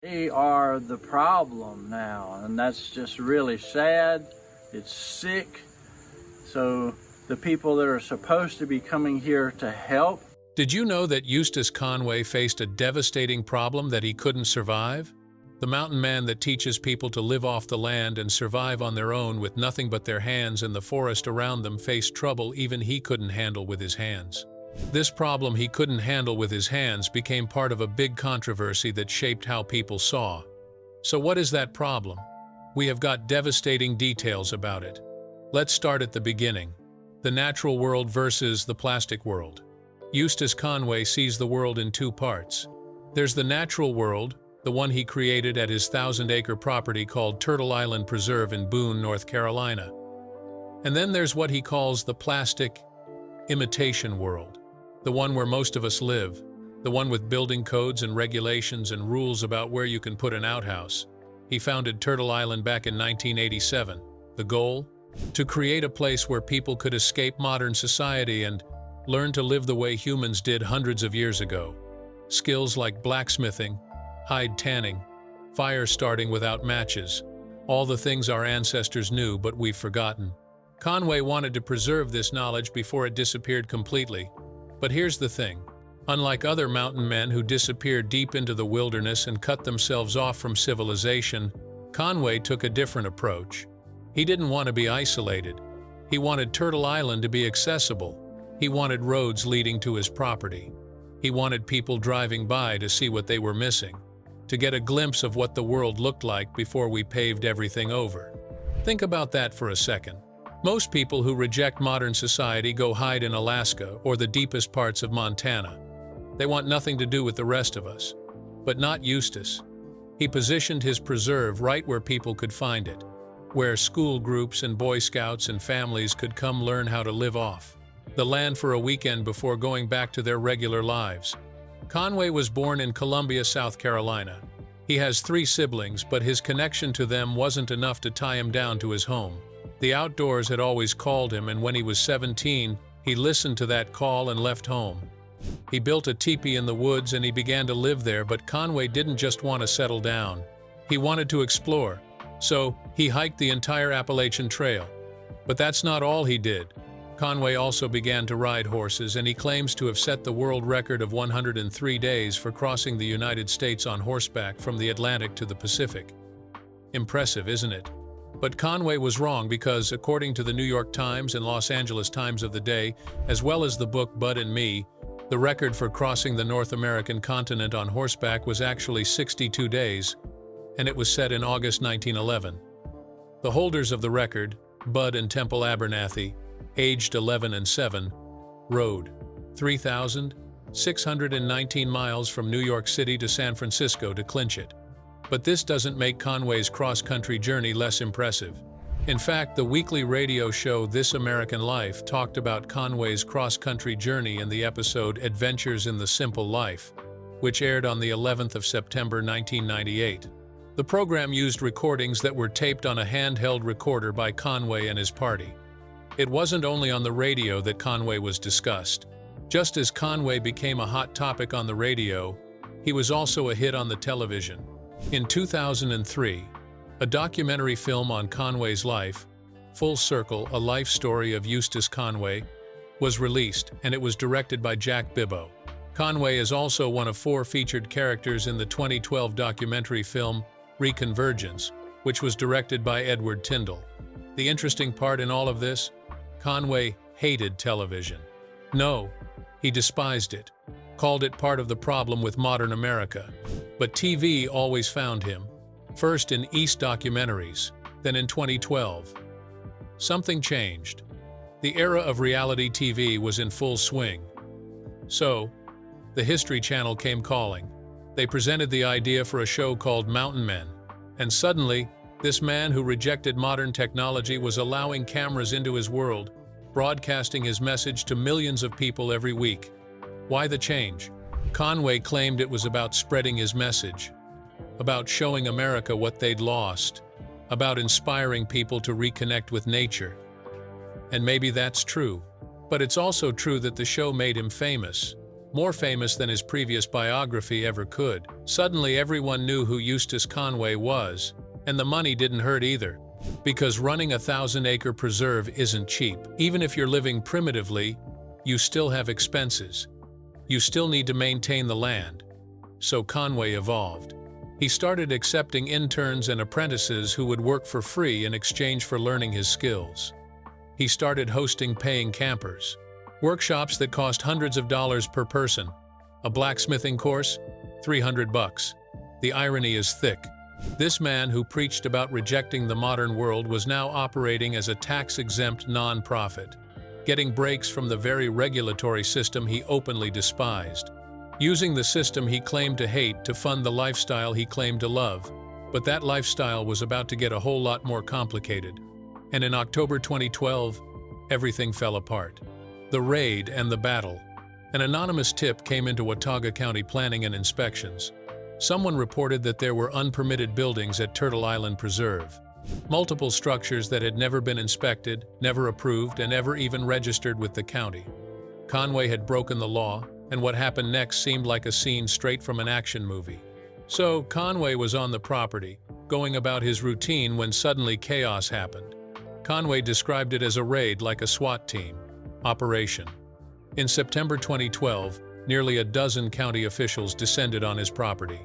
They are the problem now, and that's just really sad. It's sick. So the people that are supposed to be coming here to help. Did you know that Eustace Conway faced a devastating problem that he couldn't survive? The mountain man that teaches people to live off the land and survive on their own with nothing but their hands and the forest around them faced trouble even he couldn't handle with his hands. This problem he couldn't handle with his hands became part of a big controversy that shaped how people saw. So what is that problem? We have got devastating details about it. Let's start at the beginning. The natural world versus the plastic world. Eustace Conway sees the world in two parts. There's the natural world, the one he created at his 1,000-acre property called Turtle Island Preserve in Boone, North Carolina. And then there's what he calls the plastic imitation world, the one where most of us live, the one with building codes and regulations and rules about where you can put an outhouse. He founded Turtle Island back in 1987. The goal? To create a place where people could escape modern society and learn to live the way humans did hundreds of years ago. Skills like blacksmithing, hide tanning, fire starting without matches, all the things our ancestors knew but we've forgotten. Conway wanted to preserve this knowledge before it disappeared completely. But here's the thing. Unlike other mountain men who disappeared deep into the wilderness and cut themselves off from civilization, Conway took a different approach. He didn't want to be isolated. He wanted Turtle Island to be accessible. He wanted roads leading to his property. He wanted people driving by to see what they were missing, to get a glimpse of what the world looked like before we paved everything over. Think about that for a second. Most people who reject modern society go hide in Alaska or the deepest parts of Montana. They want nothing to do with the rest of us. But not Eustace. He positioned his preserve right where people could find it, where school groups and Boy Scouts and families could come learn how to live off the land for a weekend before going back to their regular lives. Conway was born in Columbia, South Carolina. He has 3 siblings, but his connection to them wasn't enough to tie him down to his home. The outdoors had always called him, and when he was 17, he listened to that call and left home. He built a teepee in the woods and he began to live there, but Conway didn't just want to settle down. He wanted to explore. So, he hiked the entire Appalachian Trail. But that's not all he did. Conway also began to ride horses, and he claims to have set the world record of 103 days for crossing the United States on horseback from the Atlantic to the Pacific. Impressive, isn't it? But Conway was wrong because, according to the New York Times and Los Angeles Times of the day, as well as the book Bud and Me, the record for crossing the North American continent on horseback was actually 62 days, and it was set in August 1911. The holders of the record, Bud and Temple Abernathy, aged 11 and 7, rode 3,619 miles from New York City to San Francisco to clinch it. But this doesn't make Conway's cross-country journey less impressive. In fact, the weekly radio show This American Life talked about Conway's cross-country journey in the episode Adventures in the Simple Life, which aired on the 11th of September 1998. The program used recordings that were taped on a handheld recorder by Conway and his party. It wasn't only on the radio that Conway was discussed. Just as Conway became a hot topic on the radio, he was also a hit on the television. In 2003, a documentary film on Conway's life, Full Circle, a life story of Eustace Conway, was released, and it was directed by Jack Bibbo. Conway is also one of 4 featured characters in the 2012 documentary film Reconvergence, which was directed by Edward Tyndall. The interesting part in all of this? Conway hated television. No, he despised it, called it part of the problem with modern America. But TV always found him, first in East documentaries, then in 2012. Something changed. The era of reality TV was in full swing. So, the History Channel came calling. They presented the idea for a show called Mountain Men, and suddenly, this man who rejected modern technology was allowing cameras into his world, broadcasting his message to millions of people every week. Why the change? Conway claimed it was about spreading his message, about showing America what they'd lost, about inspiring people to reconnect with nature. And maybe that's true. But it's also true that the show made him famous. more famous than his previous biography ever could. Suddenly everyone knew who Eustace Conway was, and the money didn't hurt either. Because running a 1,000-acre preserve isn't cheap. Even if you're living primitively, you still have expenses. You still need to maintain the land. So Conway evolved. He started accepting interns and apprentices who would work for free in exchange for learning his skills. He started hosting paying campers, workshops that cost hundreds of dollars per person. A blacksmithing course, $300. The irony is thick. This man who preached about rejecting the modern world was now operating as a tax-exempt non-profit, getting breaks from the very regulatory system he openly despised, using the system he claimed to hate to fund the lifestyle he claimed to love. But that lifestyle was about to get a whole lot more complicated. And in October 2012, everything fell apart. The raid and the battle. An anonymous tip came into Watauga County Planning and Inspections. Someone reported that there were unpermitted buildings at Turtle Island Preserve. Multiple structures that had never been inspected, never approved, and never even registered with the county. Conway had broken the law, and what happened next seemed like a scene straight from an action movie. So Conway was on the property, going about his routine when suddenly chaos happened. Conway described it as a raid like a SWAT team operation. In September 2012, nearly a dozen county officials descended on his property.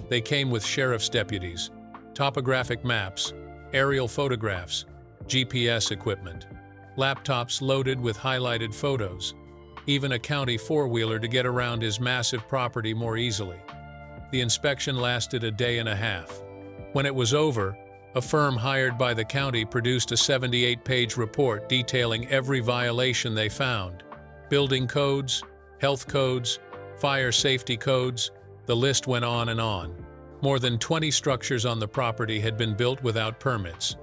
They came with sheriff's deputies, topographic maps, aerial photographs, GPS equipment, laptops loaded with highlighted photos, even a county four-wheeler to get around his massive property more easily. The inspection lasted a day and a half. When it was over, a firm hired by the county produced a 78-page report detailing every violation they found. Building codes, health codes, fire safety codes, the list went on and on. More than 20 structures on the property had been built without permits.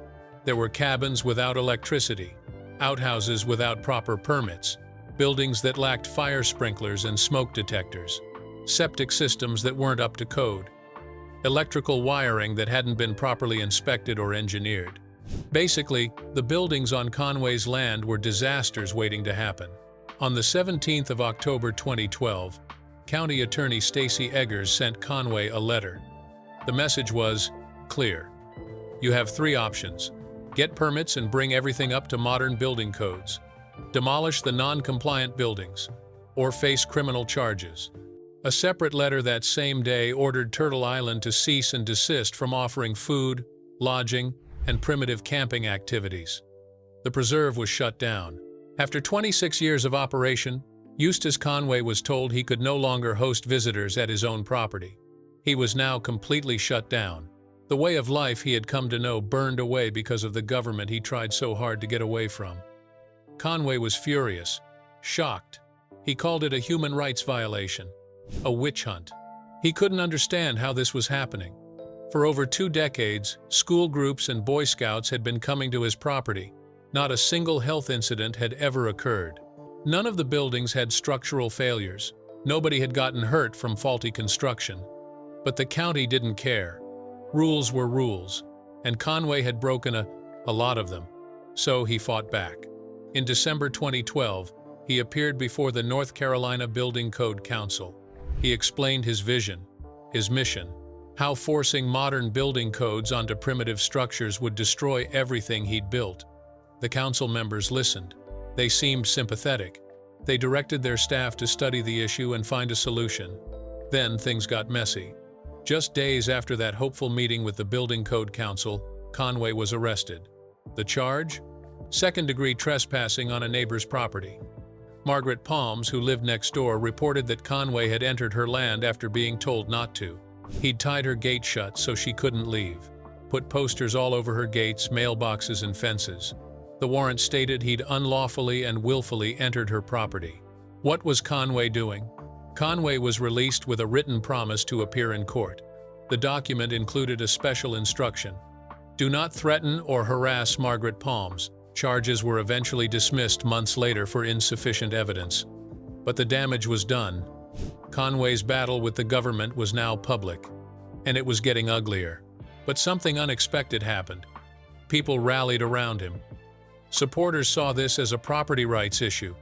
There were cabins without electricity, outhouses without proper permits, buildings that lacked fire sprinklers and smoke detectors, septic systems that weren't up to code, electrical wiring that hadn't been properly inspected or engineered. Basically, the buildings on Conway's land were disasters waiting to happen. On the 17th of October 2012, County Attorney Stacey Eggers sent Conway a letter. The message was clear. You have three options: get permits and bring everything up to modern building codes, demolish the non-compliant buildings, or face criminal charges. A separate letter that same day ordered Turtle Island to cease and desist from offering food, lodging, and primitive camping activities. The preserve was shut down. After 26 years of operation, Eustace Conway was told he could no longer host visitors at his own property. He was now completely shut down. The way of life he had come to know burned away because of the government he tried so hard to get away from. Conway was furious, shocked. He called it a human rights violation, a witch hunt. He couldn't understand how this was happening. For over 2 decades, school groups and Boy Scouts had been coming to his property. Not a single health incident had ever occurred. None of the buildings had structural failures. Nobody had gotten hurt from faulty construction. But the county didn't care. Rules were rules, and Conway had broken a lot of them. So he fought back. In December 2012, he appeared before the North Carolina Building Code Council. He explained his vision, his mission, how forcing modern building codes onto primitive structures would destroy everything he'd built. The council members listened. They seemed sympathetic. They directed their staff to study the issue and find a solution. Then things got messy. Just days after that hopeful meeting with the Building Code Council, Conway was arrested. The charge? Second-degree trespassing on a neighbor's property. Margaret Palms, who lived next door, reported that Conway had entered her land after being told not to. He'd tied her gate shut so she couldn't leave, put posters all over her gates, mailboxes, and fences. The warrant stated he'd unlawfully and willfully entered her property. What was Conway doing? Conway was released with a written promise to appear in court. The document included a special instruction: do not threaten or harass Margaret Palms. Charges were eventually dismissed months later for insufficient evidence. But the damage was done. Conway's battle with the government was now public, and it was getting uglier. But something unexpected happened. People rallied around him. Supporters saw this as a property rights issue.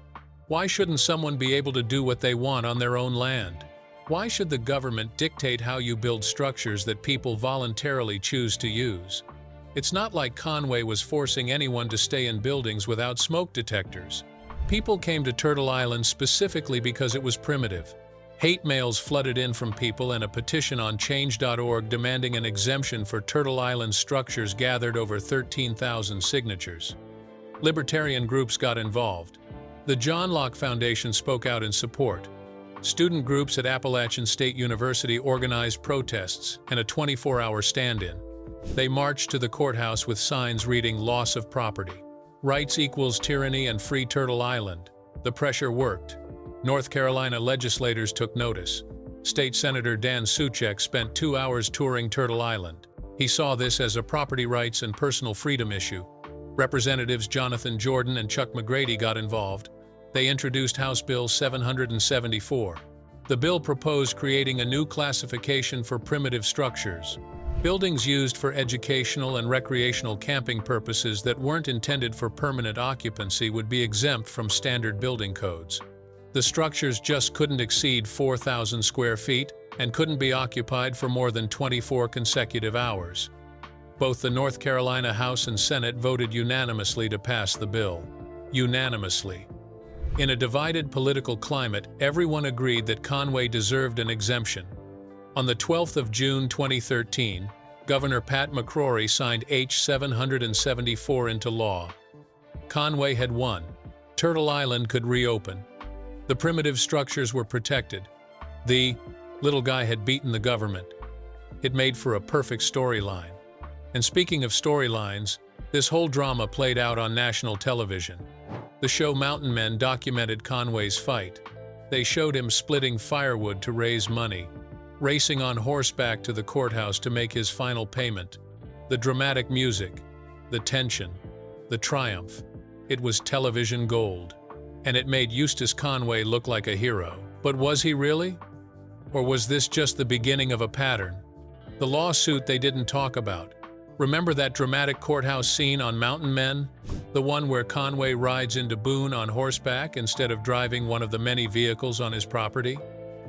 Why shouldn't someone be able to do what they want on their own land? Why should the government dictate how you build structures that people voluntarily choose to use? It's not like Conway was forcing anyone to stay in buildings without smoke detectors. People came to Turtle Island specifically because it was primitive. Hate mails flooded in from people, and a petition on change.org demanding an exemption for Turtle Island structures gathered over 13,000 signatures. Libertarian groups got involved. The John Locke Foundation spoke out in support. Student groups at Appalachian State University organized protests and a 24-hour stand-in. They marched to the courthouse with signs reading "Loss of Property. Rights equals tyranny and free Turtle Island." The pressure worked. North Carolina legislators took notice. State Senator Dan Suchek spent 2 hours touring Turtle Island. He saw this as a property rights and personal freedom issue. Representatives Jonathan Jordan and Chuck McGrady got involved. They introduced House Bill 774. The bill proposed creating a new classification for primitive structures. Buildings used for educational and recreational camping purposes that weren't intended for permanent occupancy would be exempt from standard building codes. The structures just couldn't exceed 4,000 square feet and couldn't be occupied for more than 24 consecutive hours. Both the North Carolina House and Senate voted unanimously to pass the bill. Unanimously. In a divided political climate, everyone agreed that Conway deserved an exemption. On the 12th of June 2013, Governor Pat McCrory signed H. 774 into law. Conway had won. Turtle Island could reopen. The primitive structures were protected. The little guy had beaten the government. It made for a perfect storyline. And speaking of storylines, this whole drama played out on national television. The show Mountain Men documented Conway's fight. They showed him splitting firewood to raise money, racing on horseback to the courthouse to make his final payment. The dramatic music, the tension, the triumph. It was television gold. And it made Eustace Conway look like a hero. But was he really? Or was this just the beginning of a pattern? The lawsuit they didn't talk about. Remember that dramatic courthouse scene on Mountain Men? The one where Conway rides into Boone on horseback instead of driving one of the many vehicles on his property?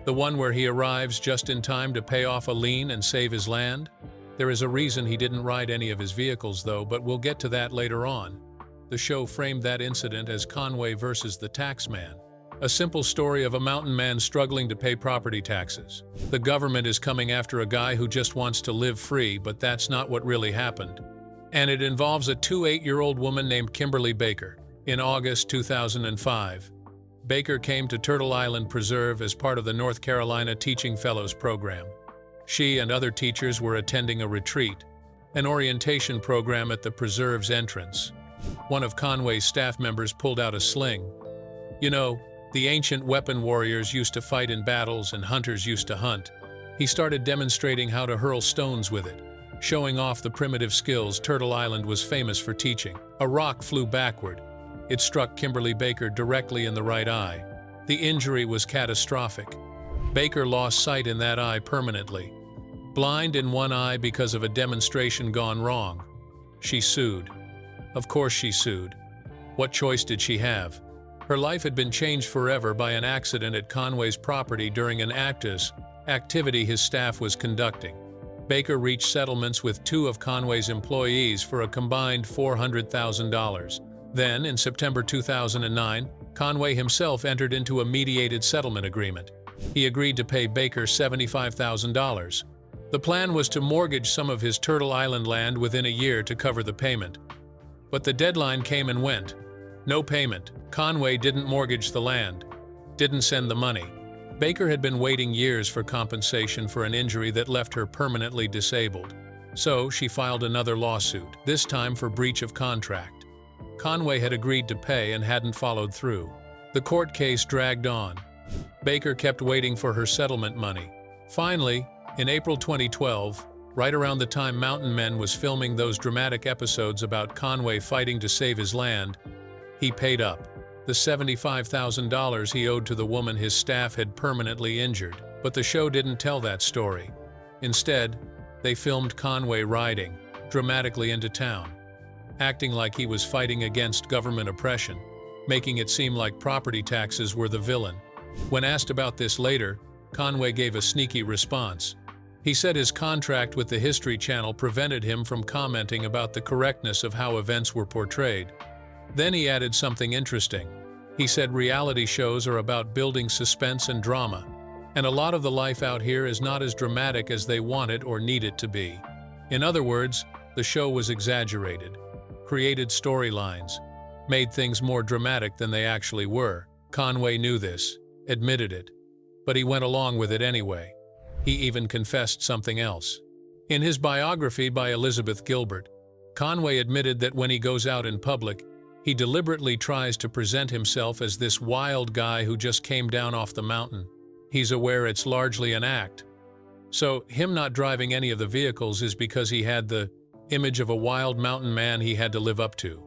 The one where he arrives just in time to pay off a lien and save his land? There is a reason he didn't ride any of his vehicles though, but we'll get to that later on. The show framed that incident as Conway versus the taxman. A simple story of a mountain man struggling to pay property taxes. The government is coming after a guy who just wants to live free, but that's not what really happened. And it involves a 28-year-old woman named Kimberly Baker. In August 2005, Baker came to Turtle Island Preserve as part of the North Carolina Teaching Fellows program. She and other teachers were attending a retreat, an orientation program at the preserve's entrance. One of Conway's staff members pulled out a sling. You know, the ancient weapon warriors used to fight in battles and hunters used to hunt. He started demonstrating how to hurl stones with it, showing off the primitive skills Turtle Island was famous for teaching. A rock flew backward. It struck Kimberly Baker directly in the right eye. The injury was catastrophic. Baker lost sight in that eye permanently. Blind in one eye because of a demonstration gone wrong. She sued. Of course she sued. What choice did she have? Her life had been changed forever by an accident at Conway's property during an activity his staff was conducting. Baker reached settlements with 2 of Conway's employees for a combined $400,000. Then, in September 2009, Conway himself entered into a mediated settlement agreement. He agreed to pay Baker $75,000. The plan was to mortgage some of his Turtle Island land within a year to cover the payment. But the deadline came and went. No payment. Conway didn't mortgage the land, didn't send the money. Baker had been waiting years for compensation for an injury that left her permanently disabled. So she filed another lawsuit, this time for breach of contract. Conway had agreed to pay and hadn't followed through. The court case dragged on. Baker kept waiting for her settlement money. Finally, in April 2012, right around the time Mountain Men was filming those dramatic episodes about Conway fighting to save his land, he paid up. The $75,000 he owed to the woman his staff had permanently injured. But the show didn't tell that story. Instead, they filmed Conway riding dramatically into town, acting like he was fighting against government oppression. making it seem like property taxes were the villain. When asked about this later, Conway gave a sneaky response. He said his contract with the History Channel prevented him from commenting about the correctness of how events were portrayed. Then he added something interesting. He said reality shows are about building suspense and drama, and a lot of the life out here is not as dramatic as they want it or need it to be. In other words, the show was exaggerated, created storylines, made things more dramatic than they actually were. Conway knew this, admitted it, but he went along with it anyway. He even confessed something else. In his biography by Elizabeth Gilbert, Conway admitted that when he goes out in public, he deliberately tries to present himself as this wild guy who just came down off the mountain. He's aware it's largely an act. So, him not driving any of the vehicles is because he had the image of a wild mountain man he had to live up to.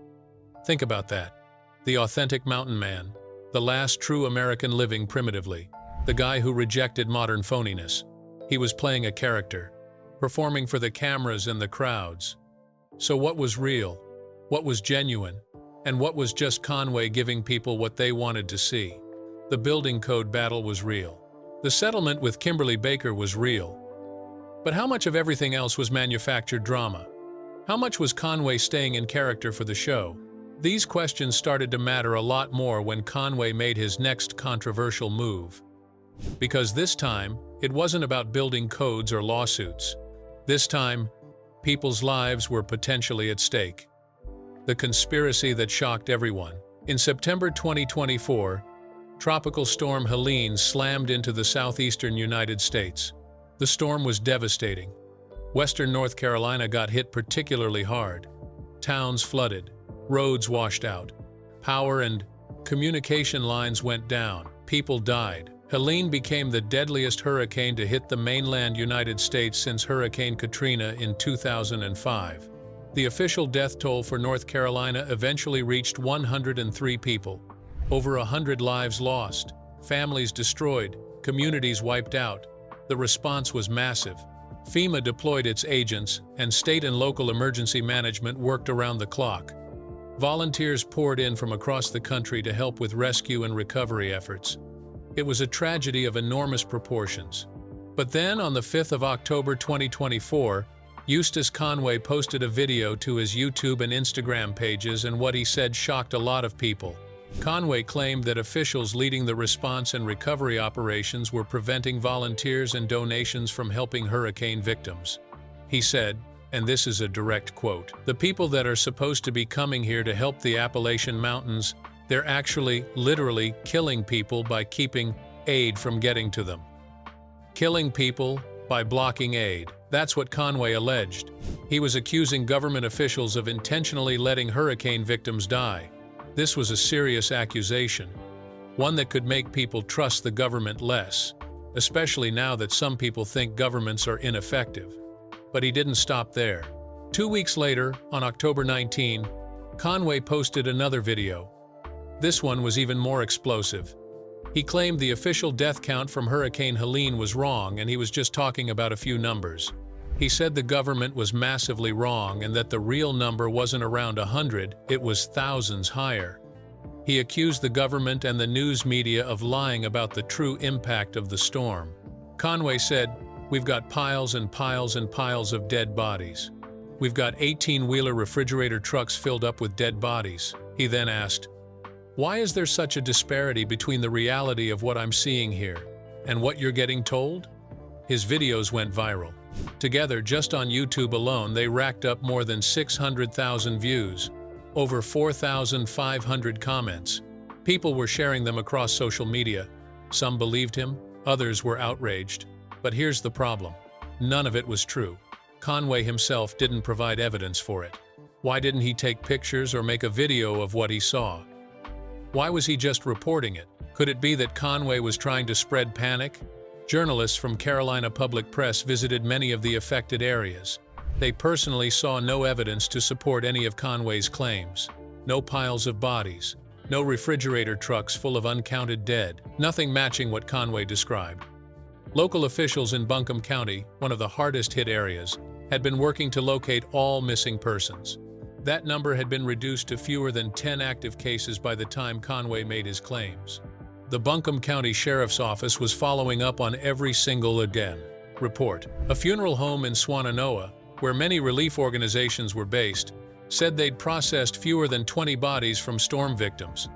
Think about that. The authentic mountain man, the last true American living primitively, the guy who rejected modern phoniness. He was playing a character, performing for the cameras and the crowds. So what was real? What was genuine? And what was just Conway giving people what they wanted to see? The building code battle was real. The settlement with Kimberly Baker was real. But how much of everything else was manufactured drama? How much was Conway staying in character for the show? These questions started to matter a lot more when Conway made his next controversial move. Because this time, it wasn't about building codes or lawsuits. This time, people's lives were potentially at stake. The conspiracy that shocked everyone. In September 2024, Tropical Storm Helene slammed into the southeastern United States. The storm was devastating. Western North Carolina got hit particularly hard. Towns flooded, roads washed out, power and communication lines went down, people died. Helene became the deadliest hurricane to hit the mainland United States since Hurricane Katrina in 2005. The official death toll for North Carolina eventually reached 103 people. Over 100 lives lost, families destroyed, communities wiped out. The response was massive. FEMA deployed its agents, and state and local emergency management worked around the clock. Volunteers poured in from across the country to help with rescue and recovery efforts. It was a tragedy of enormous proportions. But then, on the 5th of October 2024, Eustace Conway posted a video to his YouTube and Instagram pages, and what he said shocked a lot of people. Conway claimed that officials leading the response and recovery operations were preventing volunteers and donations from helping hurricane victims. He said, and this is a direct quote, "The people that are supposed to be coming here to help the Appalachian Mountains, they're actually, literally, killing people by keeping aid from getting to them. Killing people by blocking aid." That's what Conway alleged. He was accusing government officials of intentionally letting hurricane victims die. This was a serious accusation, one that could make people trust the government less, especially now that some people think governments are ineffective. But he didn't stop there. 2 weeks later, on October 19, Conway posted another video. This one was even more explosive. He claimed the official death count from Hurricane Helene was wrong, and he was just talking about a few numbers. He said the government was massively wrong and that the real number wasn't around 100, it was thousands higher. He accused the government and the news media of lying about the true impact of the storm. Conway said, "We've got piles and piles and piles of dead bodies. We've got 18-wheeler refrigerator trucks filled up with dead bodies." He then asked, "Why is there such a disparity between the reality of what I'm seeing here and what you're getting told?" His videos went viral. Together, just on YouTube alone, they racked up more than 600,000 views, over 4,500 comments. People were sharing them across social media. Some believed him, others were outraged. But here's the problem. None of it was true. Conway himself didn't provide evidence for it. Why didn't he take pictures or make a video of what he saw? Why was he just reporting it? Could it be that Conway was trying to spread panic? Journalists from Carolina Public Press visited many of the affected areas. They personally saw no evidence to support any of Conway's claims. No piles of bodies, no refrigerator trucks full of uncounted dead, nothing matching what Conway described. Local officials in Buncombe County, one of the hardest hit areas, had been working to locate all missing persons. That number had been reduced to fewer than 10 active cases by the time Conway made his claims. The Buncombe County Sheriff's Office was following up on every single report. A funeral home in Swannanoa, where many relief organizations were based, said they'd processed fewer than 20 bodies from storm victims.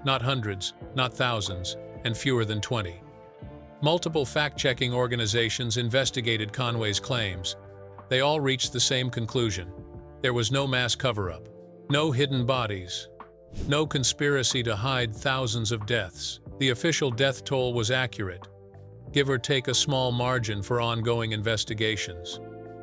Not hundreds, not thousands, and fewer than 20. Multiple fact-checking organizations investigated Conway's claims. They all reached the same conclusion. There was no mass cover-up, no hidden bodies, no conspiracy to hide thousands of deaths. The official death toll was accurate, give or take a small margin for ongoing investigations.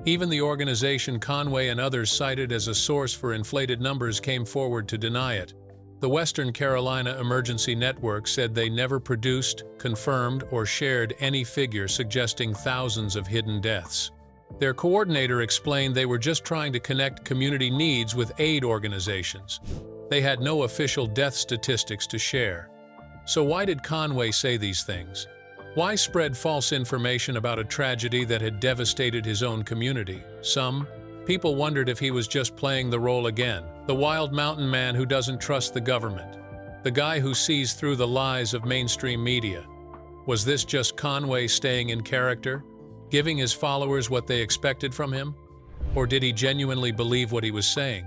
Even the organization Conway and others cited as a source for inflated numbers came forward to deny it. The Western Carolina Emergency Network said they never produced, confirmed, or shared any figure suggesting thousands of hidden deaths. Their coordinator explained they were just trying to connect community needs with aid organizations. They had no official death statistics to share. So why did Conway say these things? Why spread false information about a tragedy that had devastated his own community? Some people wondered if he was just playing the role again, the wild mountain man who doesn't trust the government, the guy who sees through the lies of mainstream media. Was this just Conway staying in character, giving his followers what they expected from him? Or did he genuinely believe what he was saying?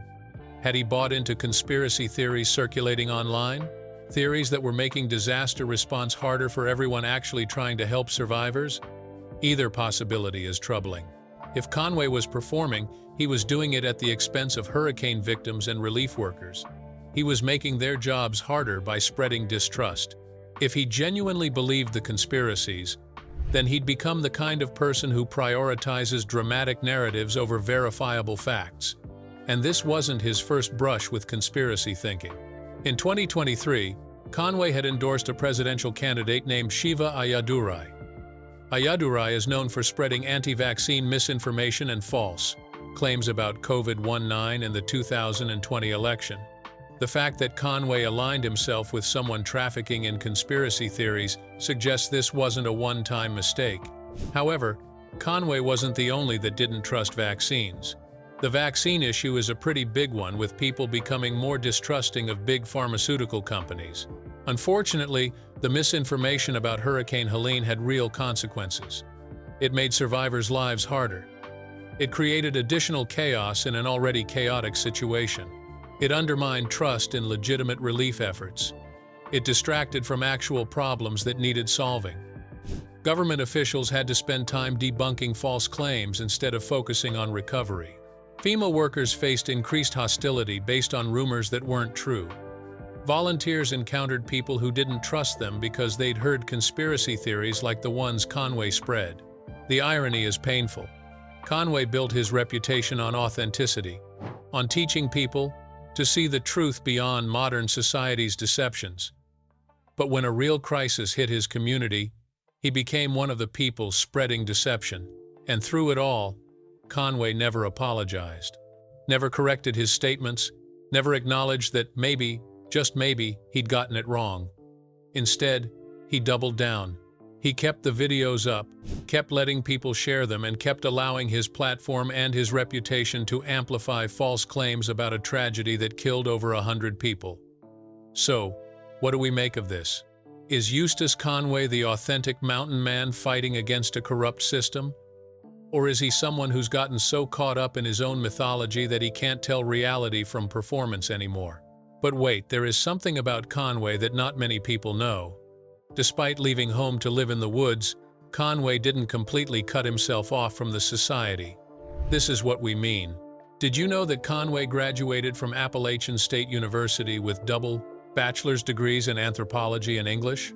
Had he bought into conspiracy theories circulating online? Theories that were making disaster response harder for everyone actually trying to help survivors? Either possibility is troubling. If Conway was performing, he was doing it at the expense of hurricane victims and relief workers. He was making their jobs harder by spreading distrust. If he genuinely believed the conspiracies, then he'd become the kind of person who prioritizes dramatic narratives over verifiable facts. And this wasn't his first brush with conspiracy thinking. In 2023, Conway had endorsed a presidential candidate named Shiva Ayyadurai. Ayyadurai is known for spreading anti-vaccine misinformation and false claims about COVID-19 in the 2020 election. The fact that Conway aligned himself with someone trafficking in conspiracy theories suggests this wasn't a one-time mistake. However, Conway wasn't the only that didn't trust vaccines. The vaccine issue is a pretty big one, with people becoming more distrusting of big pharmaceutical companies. Unfortunately, the misinformation about Hurricane Helene had real consequences. It made survivors' lives harder. It created additional chaos in an already chaotic situation. It undermined trust in legitimate relief efforts. It distracted from actual problems that needed solving. Government officials had to spend time debunking false claims instead of focusing on recovery. FEMA workers faced increased hostility based on rumors that weren't true. Volunteers encountered people who didn't trust them because they'd heard conspiracy theories like the ones Conway spread. The irony is painful. Conway built his reputation on authenticity, on teaching people to see the truth beyond modern society's deceptions. But when a real crisis hit his community, he became one of the people spreading deception. And through it all, Conway never apologized, never corrected his statements, never acknowledged that maybe, just maybe, he'd gotten it wrong. Instead, he doubled down. He kept the videos up, kept letting people share them, and kept allowing his platform and his reputation to amplify false claims about a tragedy that killed over 100 people. So, what do we make of this? Is Eustace Conway the authentic mountain man fighting against a corrupt system? Or is he someone who's gotten so caught up in his own mythology that he can't tell reality from performance anymore? But wait, there is something about Conway that not many people know. Despite leaving home to live in the woods, Conway didn't completely cut himself off from the society. This is what we mean. Did you know that Conway graduated from Appalachian State University with double bachelor's degrees in anthropology and English?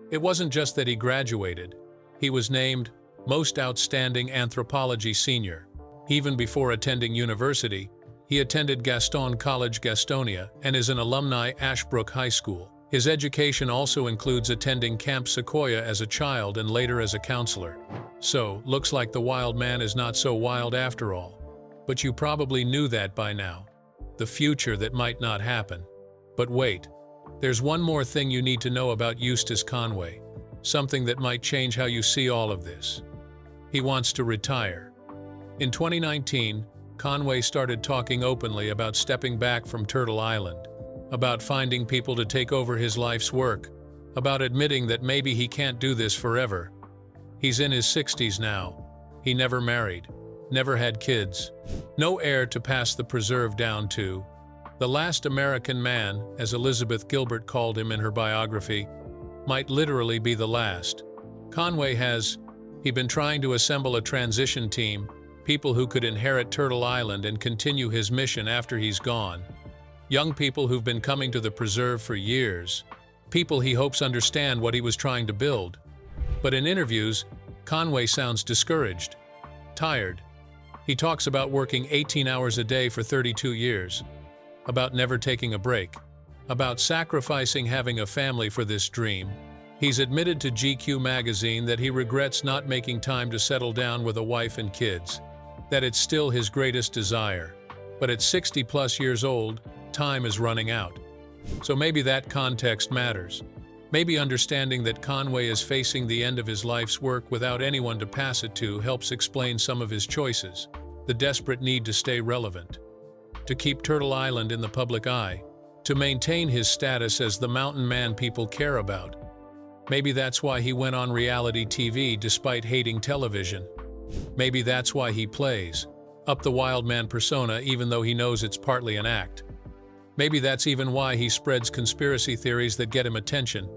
It wasn't just that he graduated. He was named Most Outstanding Anthropology Senior. Even before attending university, he attended Gaston College Gastonia and is an alumni Ashbrook High School. His education also includes attending Camp Sequoia as a child and later as a counselor. So, looks like the wild man is not so wild after all. But you probably knew that by now. The future that might not happen. But wait, there's one more thing you need to know about Eustace Conway. Something that might change how you see all of this. He wants to retire. In 2019, Conway started talking openly about stepping back from Turtle Island, about finding people to take over his life's work, about admitting that maybe he can't do this forever. He's in his 60s now. He never married, never had kids, no heir to pass the preserve down to. The last American man, as Elizabeth Gilbert called him in her biography, might literally be the last. Conway he'd been trying to assemble a transition team, people who could inherit Turtle Island and continue his mission after he's gone. Young people who've been coming to the preserve for years. People he hopes understand what he was trying to build. But in interviews, Conway sounds discouraged, tired. He talks about working 18 hours a day for 32 years, about never taking a break, about sacrificing having a family for this dream. He's admitted to GQ magazine that he regrets not making time to settle down with a wife and kids, that it's still his greatest desire. But at 60+ years old, time is running out. So maybe that context matters. Maybe understanding that Conway is facing the end of his life's work without anyone to pass it to helps explain some of his choices. The desperate need to stay relevant, to keep Turtle Island in the public eye, to maintain his status as the mountain man people care about. Maybe that's why he went on reality TV despite hating television. Maybe that's why he plays up the wild man persona even though he knows it's partly an act. Maybe that's even why he spreads conspiracy theories that get him attention,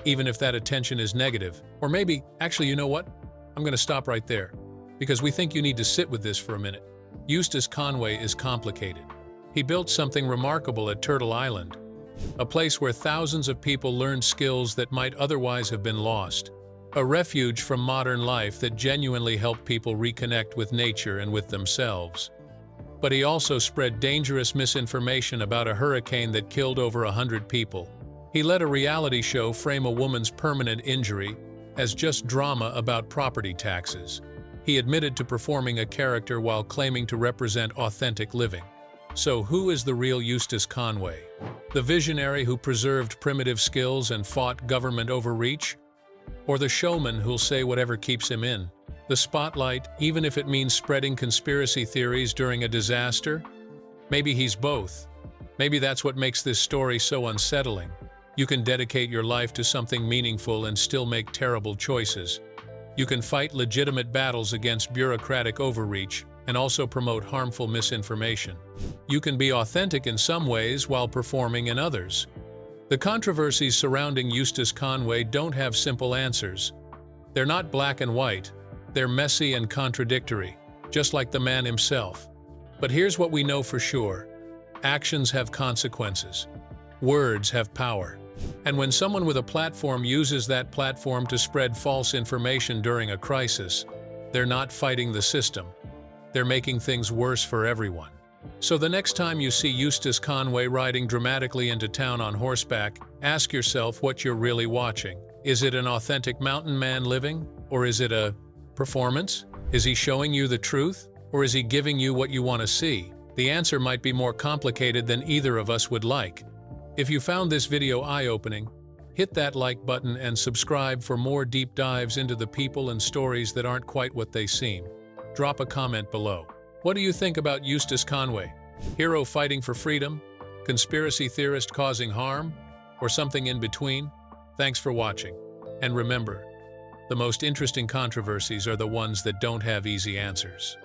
even if that attention is negative. Or maybe, actually, you know what? I'm going to stop right there, because we think you need to sit with this for a minute. Eustace Conway is complicated. He built something remarkable at Turtle Island, a place where thousands of people learned skills that might otherwise have been lost, a refuge from modern life that genuinely helped people reconnect with nature and with themselves. But he also spread dangerous misinformation about a hurricane that killed over 100 people. He let a reality show frame a woman's permanent injury as just drama about property taxes. He admitted to performing a character while claiming to represent authentic living. So who is the real Eustace Conway? The visionary who preserved primitive skills and fought government overreach? Or the showman who'll say whatever keeps him in the spotlight, even if it means spreading conspiracy theories during a disaster? Maybe he's both. Maybe that's what makes this story so unsettling. You can dedicate your life to something meaningful and still make terrible choices. You can fight legitimate battles against bureaucratic overreach and also promote harmful misinformation. You can be authentic in some ways while performing in others. The controversies surrounding Eustace Conway don't have simple answers. They're not black and white. They're messy and contradictory, just like the man himself. But here's what we know for sure. Actions have consequences. Words have power. And when someone with a platform uses that platform to spread false information during a crisis, they're not fighting the system. They're making things worse for everyone. So the next time you see Eustace Conway riding dramatically into town on horseback, ask yourself what you're really watching. Is it an authentic mountain man living? Or is it a performance? Is he showing you the truth? Or is he giving you what you want to see? The answer might be more complicated than either of us would like. If you found this video eye-opening, hit that like button and subscribe for more deep dives into the people and stories that aren't quite what they seem. Drop a comment below. What do you think about Eustace Conway? Hero fighting for freedom? Conspiracy theorist causing harm? Or something in between? Thanks for watching. And remember, the most interesting controversies are the ones that don't have easy answers.